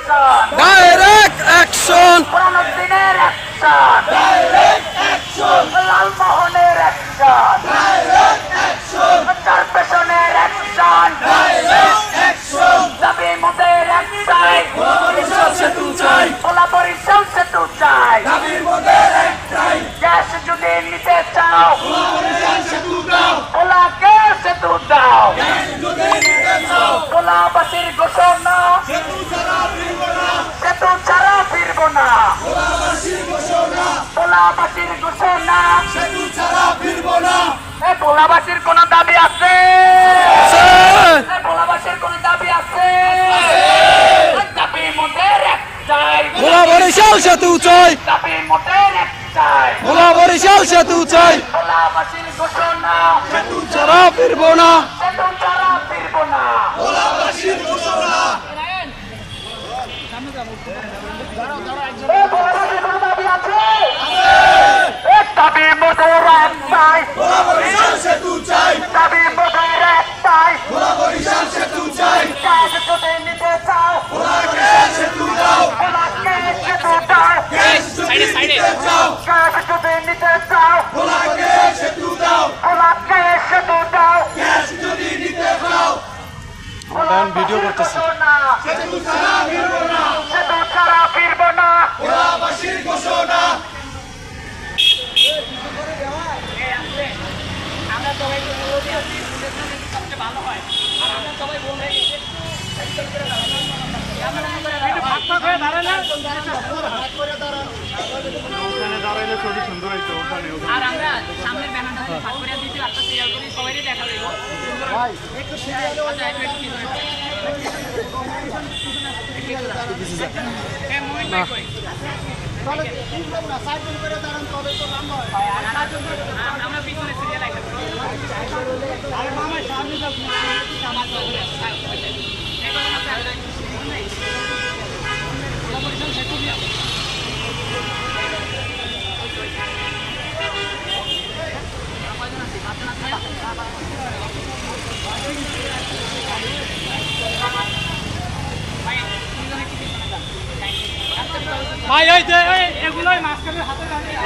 direct action বুরহানুদ্দিনের action লালমোহনের action চারপেশনের অ্যাকশন দাবি মোদের একটাই খোলা বরিশাল সেতু চাই গ্যাস যদি নিতে চাও খোলাকে সেতু দাও খোলাবাসীর ঘোষণা সেতু ছাড়া ফিরব না খোলাবাসীর ঘোষণা ভোলাবাসীর কোন দাবি আছে ভোলাবাসীর কোন দাবি আছে দাবি মোদের একটাই ভোলা বরিশাল সেতু চাই দাবি মোদের একটাই ভোলা বরিশাল সেতু চাই ভোলাবাসীর ঘোষণা ছাড়া ফিরবো না সেতু ছাড়া ফিরব না ভোলাবাসীর কোন দাবি আছে দাবি মোদের একটাই দাবি মোদের একটাই গ্যাস যদি নিতে চাও খোলাকে সেতু দাও গ্যাস যদি নিতে চাও খোলাকে সেতু দাও ভিডিও করতেছি সেতু ছাড়া ফিরব না আমরা সবাই সবচেয়ে ভালো হয় আর আমরা সবাই বোন হয়ে গেছে আর আমরা সামনের ব্যানারটা ভাগ করে দিচ্ছি একটা সিরিয়াল করি সবাই দেখা দেবো আমরা পিছনে সিরিয়াল একটা ভাই ওই যে এগুলোই মাঝখানে হাতে দাঁড়িয়ে